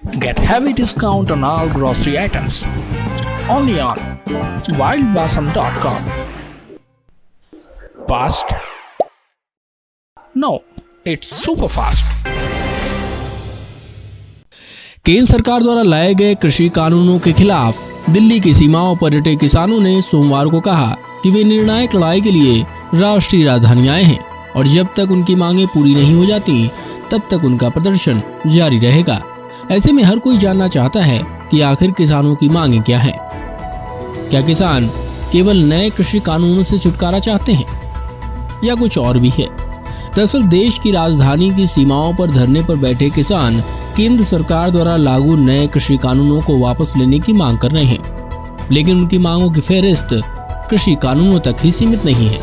Get heavy discount on all grocery items. Only on wildblossom.com. Fast? No, it's super fast. केंद्र सरकार द्वारा लाए गए कृषि कानूनों के खिलाफ दिल्ली की सीमाओं पर डटे किसानों ने सोमवार को कहा कि वे निर्णायक लड़ाई के लिए राष्ट्रीय राजधानी आए हैं और जब तक उनकी मांगें पूरी नहीं हो जाती तब तक उनका प्रदर्शन जारी रहेगा। ऐसे में हर कोई जानना चाहता है कि आखिर किसानों की मांगें क्या हैं? क्या किसान केवल नए कृषि कानूनों से छुटकारा चाहते हैं या कुछ और भी है? दरअसल देश की राजधानी की सीमाओं पर धरने पर बैठे किसान केंद्र सरकार द्वारा लागू नए कृषि कानूनों को वापस लेने की मांग कर रहे हैं, लेकिन उनकी मांगों की फहरिस्त कृषि कानूनों तक ही सीमित नहीं है,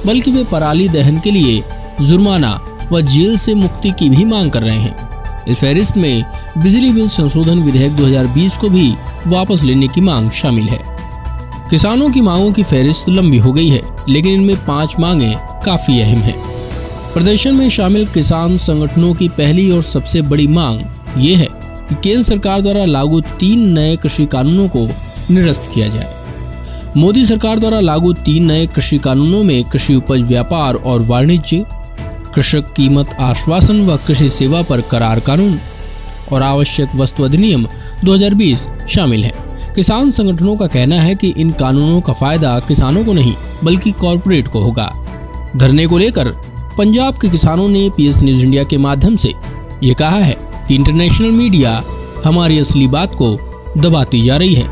बल्कि वे पराली दहन के लिए जुर्माना व जेल से मुक्ति की भी मांग कर रहे हैं। इस फहरिस्त में बिजली बिल संशोधन विधेयक 2020 को भी वापस लेने की मांग शामिल है। किसानों की मांगों की फहरिस्त लंबी हो गई है, लेकिन इनमें 5 मांगें काफी अहम हैं। प्रदर्शन में शामिल किसान संगठनों की पहली और सबसे बड़ी मांग ये है कि केंद्र सरकार द्वारा लागू 3 नए कृषि कानूनों को निरस्त किया जाए। मोदी सरकार द्वारा लागू 3 नए कृषि कानूनों में कृषि उपज व्यापार और वाणिज्य, कृषक कीमत आश्वासन व कृषि सेवा पर करार कानून और आवश्यक वस्तु अधिनियम 2020 शामिल है। किसान संगठनों का कहना है कि इन कानूनों का फायदा किसानों को नहीं बल्कि कॉरपोरेट को होगा। धरने को लेकर पंजाब के किसानों ने पीएस न्यूज इंडिया के माध्यम से ये कहा है कि इंटरनेशनल मीडिया हमारी असली बात को दबाती जा रही है।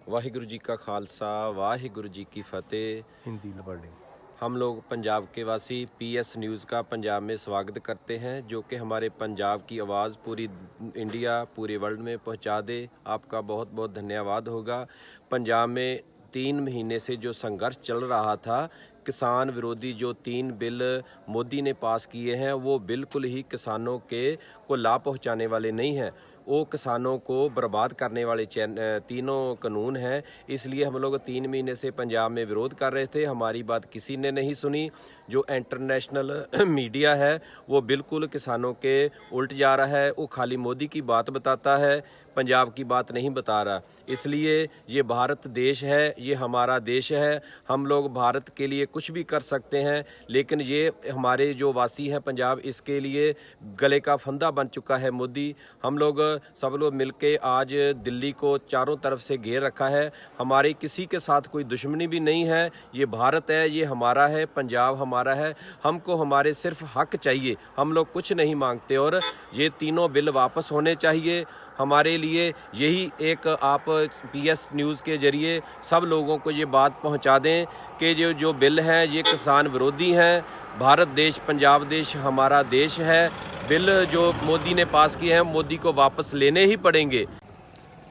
वाहिगुरु जी का खालसा, वाहिगुरु जी की फतेह। हिंदी हम लोग पंजाब के वासी पीएस न्यूज़ का पंजाब में स्वागत करते हैं, जो कि हमारे पंजाब की आवाज़ पूरी इंडिया, पूरे वर्ल्ड में पहुंचा दे। आपका बहुत बहुत धन्यवाद होगा। पंजाब में 3 महीने से जो संघर्ष चल रहा था, किसान विरोधी जो 3 बिल मोदी ने पास किए हैं, वो बिल्कुल ही किसानों को लाभ पहुंचाने वाले नहीं हैं। वो किसानों को बर्बाद करने वाले तीनों कानून हैं। इसलिए हम लोग 3 महीने से पंजाब में विरोध कर रहे थे। हमारी बात किसी ने नहीं सुनी। जो इंटरनेशनल मीडिया है वो बिल्कुल किसानों के उल्ट जा रहा है। वो खाली मोदी की बात बताता है, पंजाब की बात नहीं बता रहा। इसलिए ये भारत देश है, ये हमारा देश है। हम लोग भारत के लिए कुछ भी कर सकते हैं, लेकिन ये हमारे जो वासी हैं पंजाब, इसके लिए गले का फंदा बन चुका है मोदी। हम लोग सब लोग मिलके आज दिल्ली को चारों तरफ से घेर रखा है। हमारे किसी के साथ कोई दुश्मनी भी नहीं है। ये भारत है, ये हमारा है, पंजाब हमारा है। हमको हमारे सिर्फ हक चाहिए, हम लोग कुछ नहीं मांगते। और ये तीनों बिल वापस होने चाहिए। हमारे लिए यही एक आप पीएस न्यूज़ के जरिए सब लोगों को ये बात पहुंचा दें कि जो बिल हैं ये किसान विरोधी हैं। भारत देश, पंजाब देश हमारा देश है। बिल जो मोदी ने पास किए हैं, मोदी को वापस लेने ही पड़ेंगे।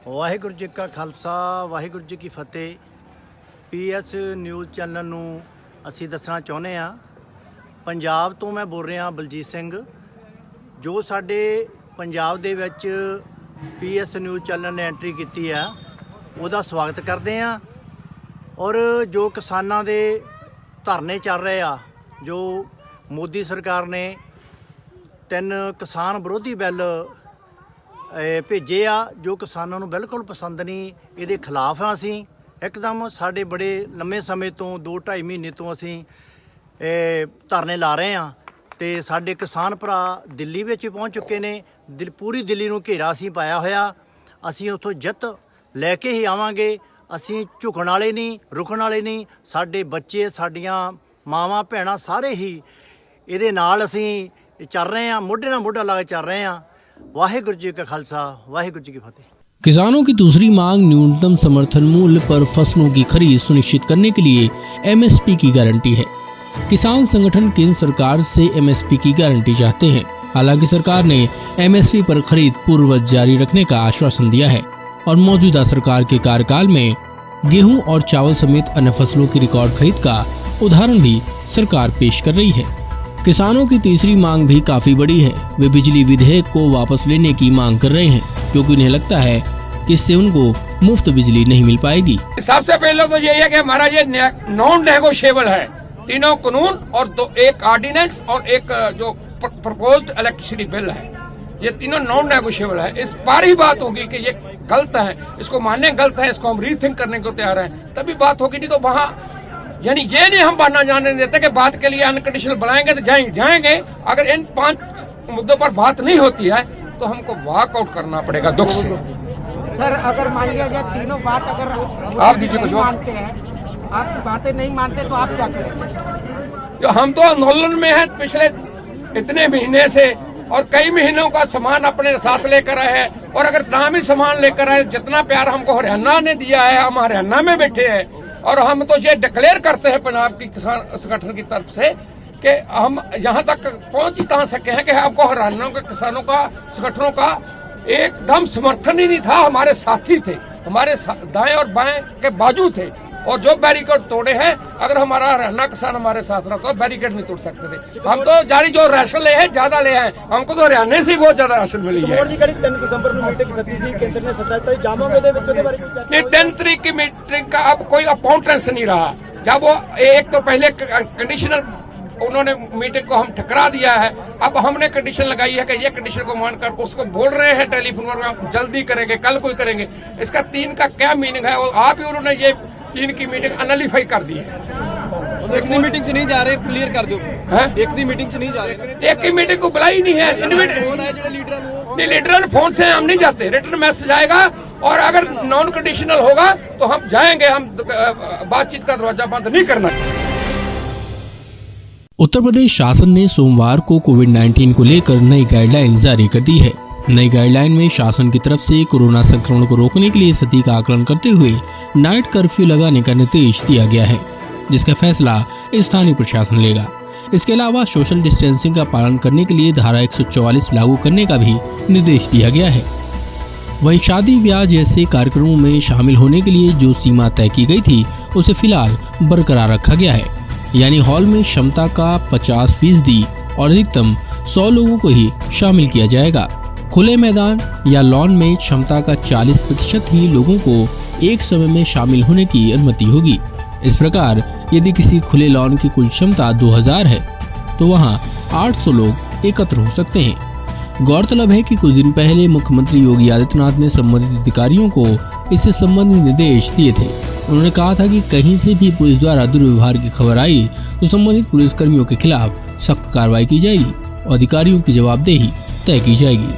वाहिगुरु जी का खालसा, वाहिगुरु जी की फतेह। पीएस न्यूज़ चैनल ਨੂੰ ਅਸੀਂ ਦੱਸਣਾ ਚਾਹੁੰਦੇ ਆ, ਪੰਜਾਬ ਤੋਂ ਮੈਂ ਬੋਲ ਰਿਹਾ ਬਲਜੀਤ ਸਿੰਘ। ਜੋ ਸਾਡੇ ਪੰਜਾਬ ਦੇ ਵਿੱਚ ਪੀਐਸ ਨਿਊਜ਼ ਚੈਨਲ ਨੇ ਐਂਟਰੀ ਕੀਤੀ ਆ, ਉਹਦਾ ਸਵਾਗਤ ਕਰਦੇ ਆ। ਔਰ ਜੋ ਕਿਸਾਨਾਂ ਦੇ ਧਰਨੇ ਚੱਲ ਰਹੇ ਆ, ਜੋ ਮੋਦੀ ਸਰਕਾਰ ਨੇ 3 ਕਿਸਾਨ ਵਿਰੋਧੀ ਬਿੱਲ ਭੇਜੇ ਆ, ਜੋ ਕਿਸਾਨਾਂ ਨੂੰ ਬਿਲਕੁਲ ਪਸੰਦ ਨਹੀਂ, ਇਹਦੇ ਖਿਲਾਫ ਆ ਅਸੀਂ। ਇੱਕਦਮ ਸਾਡੇ ਬੜੇ ਲੰਮੇ ਸਮੇਂ ਤੋਂ 2-2.5 ਮਹੀਨੇ ਤੋਂ ਅਸੀਂ ਧਰਨੇ ਲਾ ਰਹੇ ਹਾਂ ਤੇ ਸਾਡੇ ਕਿਸਾਨ ਭਰਾ ਦਿੱਲੀ ਵਿੱਚ ਪਹੁੰਚ ਚੁੱਕੇ ਨੇ। ਪੂਰੀ ਦਿੱਲੀ ਨੂੰ ਘੇਰਾ ਅਸੀਂ ਪਾਇਆ ਹੋਇਆ। ਅਸੀਂ ਉੱਥੋਂ ਜਿੱਤ ਲੈ ਕੇ ਹੀ ਆਵਾਂਗੇ। ਅਸੀਂ ਝੁਕਣ ਵਾਲੇ ਨਹੀਂ, ਰੁਕਣ ਵਾਲੇ ਨਹੀਂ। ਸਾਡੇ ਬੱਚੇ, ਸਾਡੀਆਂ ਮਾਵਾਂ ਭੈਣਾਂ ਸਾਰੇ ਹੀ ਇਹਦੇ ਨਾਲ ਅਸੀਂ ਚੱਲ ਰਹੇ ਹਾਂ, ਮੋਢੇ ਨਾਲ ਮੋਢਾ ਲਾ ਕੇ ਚੱਲ ਰਹੇ ਹਾਂ। वाहिगुरु जी का खालसा, वाहिगुरु जी की फतेह। किसानों की दूसरी मांग न्यूनतम समर्थन मूल्य पर फसलों की खरीद सुनिश्चित करने के लिए एमएसपी की गारंटी है। किसान संगठन केंद्र सरकार से एमएसपी की गारंटी चाहते हैं। हालांकि सरकार ने एमएसपी पर खरीद पूर्ववत जारी रखने का आश्वासन दिया है और मौजूदा सरकार के कार्यकाल में गेहूं और चावल समेत अन्य फसलों की रिकॉर्ड खरीद का उदाहरण भी सरकार पेश कर रही है। किसानों की तीसरी मांग भी काफी बड़ी है। वे बिजली विधेयक को वापस लेने की मांग कर रहे हैं, क्योंकि उन्हें लगता है कि इससे उनको मुफ्त बिजली नहीं मिल पाएगी। सबसे पहले तो यही है कि हमारा ये नॉन नेगोशिएबल है, तीनों कानून और एक ऑर्डिनेंस और एक जो प्रपोज्ड इलेक्ट्रिसिटी बिल है, ये तीनों नॉन नेगोशिएबल है। इस बार ही बात होगी कि ये गलत है, इसको मानने गलत है, इसको हम रीथिंक करने को तैयार हैं, तभी बात होगी। नहीं तो वहां यानी ये नहीं हम बहाना जाने देते कि बात के लिए अनकंडीशनल बनाएंगे तो जाएंगे। अगर इन 5 मुद्दों पर बात नहीं होती है तो हमको वॉकआउट करना पड़ेगा दुख से। सर अगर मान लिया जाए तीनों बात अगर आप दीजिए कुछ मानते हैं, आपकी बातें नहीं मानते तो आप क्या करेंगे? जो हम तो आंदोलन में है पिछले इतने महीने से, और कई महीनों का सामान अपने साथ लेकर आए हैं, और अगर नाम ही सामान लेकर आए, जितना प्यार हमको हरियाणा ने दिया है, हम हरियाणा में बैठे हैं, और हम तो ये डिक्लेयर करते हैं पंजाब की किसान संगठन की तरफ से कि हम यहाँ तक पहुंच ही कहाँ सके हैं कि हमको हरियाणा के किसानों का संगठनों का एकदम समर्थन ही नहीं था। हमारे साथी थे, हमारे दाएं और बाएं के बाजू थे, और जो बैरिकेड तोड़े हैं, अगर हमारा हरियाणा किसान हमारे साथ रहता तो बैरिकेड नहीं तोड़ सकते थे। हम तो जारी जो राशन ले हैं ज्यादा ले हैं, हमको तो हरियाणा से ही बहुत ज्यादा राशन मिली है। नहीं, 3 तारीख की मीटिंग का अब कोई अकाउंटेंस नहीं रहा। जब वो एक तो पहले कंडीशनल उन्होंने मीटिंग को हम ठकरा दिया है, अब हमने कंडीशन लगाई है कि ये कंडीशन को मानकर उसको बोल रहे हैं टेलीफोन पर जल्दी करेंगे, कल कोई करेंगे। इसका 3 का क्या मीनिंग है, वो आप ही उन्होंने ये 3 की मीटिंग अनलिफाई कर दी है। एक दी मीटिंग से नहीं जा रहे, क्लियर कर दो। एक दी मीटिंग से नहीं जा रहे, एक ही मीटिंग को बुलाई नहीं है। नहीं, लीडर फोन से हम नहीं जाते, रिटर्न मैसेज आएगा, और अगर नॉन कंडीशनल होगा तो हम जाएंगे। हम बातचीत का दरवाजा बंद नहीं करना। उत्तर प्रदेश शासन ने सोमवार को कोविड-19 को लेकर नई गाइडलाइन जारी कर दी है। नई गाइडलाइन में शासन की तरफ से कोरोना संक्रमण को रोकने के लिए स्थिति का आकलन करते हुए नाइट कर्फ्यू लगाने का निर्देश दिया गया है, जिसका फैसला स्थानीय प्रशासन लेगा। इसके अलावा सोशल डिस्टेंसिंग का पालन करने के लिए धारा 144 लागू करने का भी निर्देश दिया गया है। वहीं शादी ब्याह जैसे कार्यक्रमों में शामिल होने के लिए जो सीमा तय की गई थी, उसे फिलहाल बरकरार रखा गया है, यानी हॉल में क्षमता का 50% और अधिकतम 100 लोगों को ही शामिल किया जाएगा। खुले मैदान या लॉन में क्षमता का 40% ही लोगों को एक समय में शामिल होने की अनुमति होगी। इस प्रकार यदि किसी खुले लॉन की कुल क्षमता 2000 है तो वहां 800 लोग एकत्र हो सकते हैं। गौरतलब है कि कुछ दिन पहले मुख्यमंत्री योगी आदित्यनाथ ने संबंधित अधिकारियों को इससे संबंधित निर्देश दिए थे। उन्होंने कहा था कि कहीं से भी पुलिस द्वारा दुर्व्यवहार की खबर आई तो संबंधित पुलिसकर्मियों के खिलाफ सख्त कार्रवाई की जाएगी और अधिकारियों की जवाबदेही तय की जाएगी।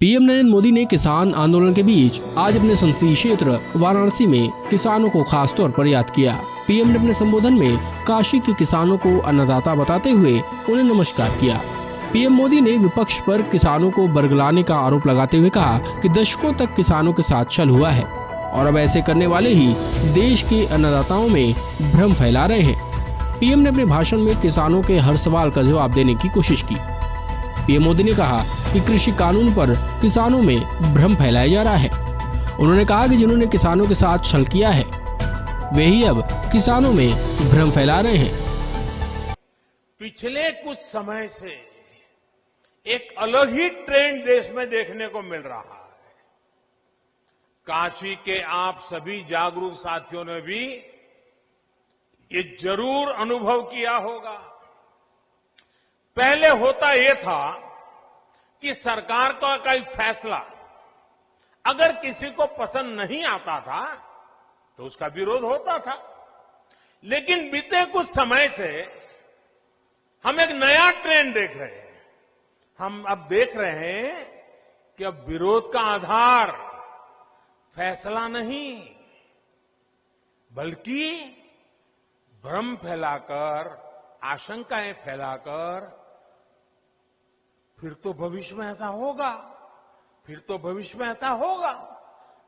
पीएम नरेंद्र मोदी ने किसान आंदोलन के बीच आज अपने संसदीय क्षेत्र वाराणसी में किसानों को खास तौर पर याद किया। पीएम ने अपने संबोधन में काशी के किसानों को अन्नदाता बताते हुए उन्हें नमस्कार किया। पीएम मोदी ने विपक्ष पर किसानों को बरगलाने का आरोप लगाते हुए कहा कि दशकों तक किसानों के साथ छल हुआ है और अब ऐसे करने वाले ही देश के अन्नदाताओं में भ्रम फैला रहे हैं। पीएम ने अपने भाषण में किसानों के हर सवाल का जवाब देने की कोशिश की। पीएम मोदी ने कहा कि कृषि कानून पर किसानों में भ्रम फैलाया जा रहा है। उन्होंने कहा कि जिन्होंने किसानों के साथ छल किया है वे ही अब किसानों में भ्रम फैला रहे हैं। पिछले कुछ समय से एक अलग ही ट्रेंड देश में देखने को मिल रहा है। काशी के आप सभी जागरूक साथियों ने भी ये जरूर अनुभव किया होगा। पहले होता यह था कि सरकार का कोई फैसला अगर किसी को पसंद नहीं आता था तो उसका विरोध होता था, लेकिन बीते कुछ समय से हम एक नया ट्रेंड देख रहे हैं। हम अब देख रहे हैं कि अब विरोध का आधार फैसला नहीं बल्कि भ्रम फैलाकर, आशंकाएं फैलाकर फिर तो भविष्य में ऐसा होगा, फिर तो भविष्य में ऐसा होगा,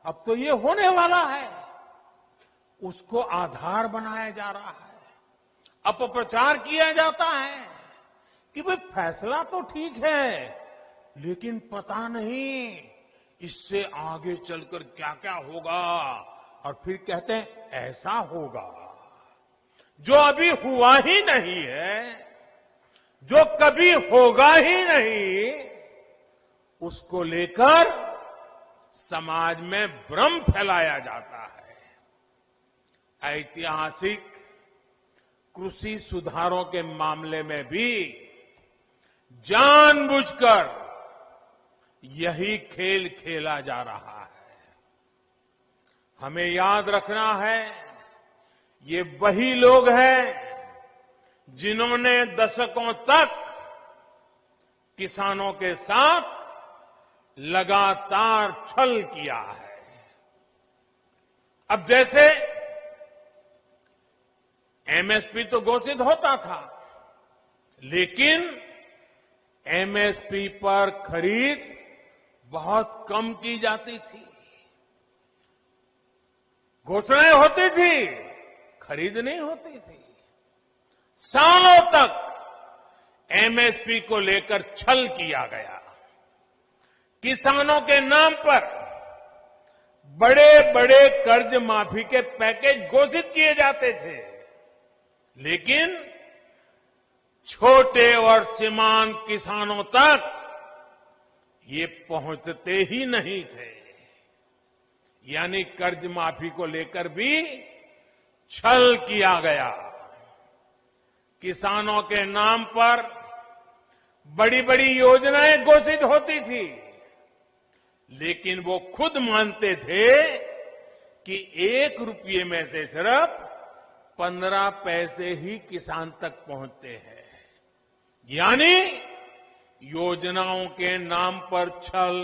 अब तो ये होने वाला है, उसको आधार बनाया जा रहा है। अपप्रचार किया जाता है कि भाई फैसला तो ठीक है लेकिन पता नहीं इससे आगे चलकर क्या क्या होगा, और फिर कहते हैं ऐसा होगा जो अभी हुआ ही नहीं है, जो कभी होगा ही नहीं, उसको लेकर समाज में भ्रम फैलाया जाता है। ऐतिहासिक कृषि सुधारों के मामले में भी जानबूझकर यही खेल खेला जा रहा है। हमें याद रखना है, ये वही लोग हैं जिन्होंने दशकों तक किसानों के साथ लगातार छल किया है। अब जैसे एमएसपी तो घोषित होता था, लेकिन एमएसपी पर खरीद बहुत कम की जाती थी। घोषणाएं होती थी, खरीद नहीं होती थी। सालों तक एमएसपी को लेकर छल किया गया। किसानों के नाम पर बड़े बड़े कर्ज माफी के पैकेज घोषित किए जाते थे, लेकिन छोटे और सीमांत किसानों तक ये पहुंचते ही नहीं थे। यानी कर्ज माफी को लेकर भी छल किया गया। किसानों के नाम पर बड़ी बड़ी योजनाएं घोषित होती थी, लेकिन वो खुद मानते थे कि 1 रुपये में से सिर्फ 15 पैसे ही किसान तक पहुंचते हैं। यानी योजनाओं के नाम पर छल,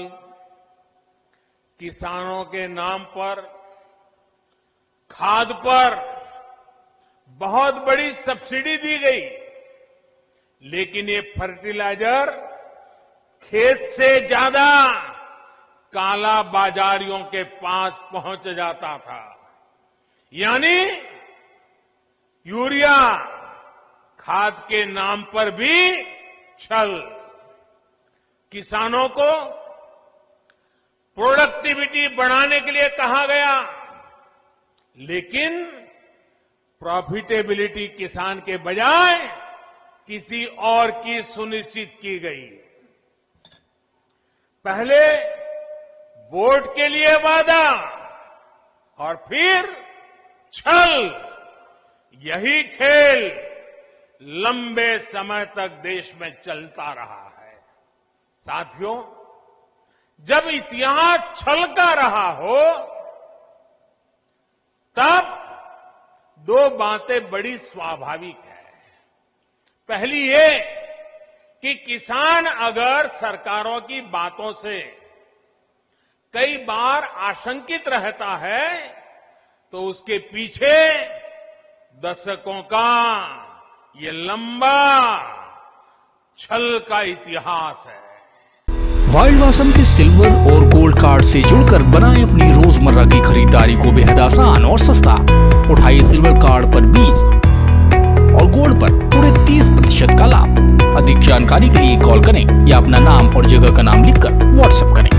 किसानों के नाम पर खाद पर बहुत बड़ी सब्सिडी दी गई, लेकिन ये फर्टिलाइजर खेत से ज्यादा काला बाजारियों के पास पहुंच जाता था। यानी यूरिया खाद के नाम पर भी छल। किसानों को प्रोडक्टिविटी बढ़ाने के लिए कहा गया, लेकिन प्रॉफिटेबिलिटी किसान के बजाय किसी और की सुनिश्चित की गई। पहले वोट के लिए वादा और फिर छल, यही खेल लंबे समय तक देश में चलता रहा है। साथियों, जब इतिहास छल का रहा हो, तब 2 बातें बड़ी स्वाभाविक है। पहली ये कि किसान अगर सरकारों की बातों से कई बार आशंकित रहता है, तो उसके पीछे दशकों का ये लंबा छल का इतिहास है। वाइल्ड वासम के सिल्वर और गोल्ड कार्ड से जुड़कर बनाएं अपनी रोजमर्रा की खरीदारी को बेहद आसान और सस्ता। उठाइए सिल्वर कार्ड पर 20 और गोल्ड पर पूरे 30% का लाभ। अधिक जानकारी के लिए कॉल करें या अपना नाम और जगह का नाम लिखकर व्हाट्सएप करें।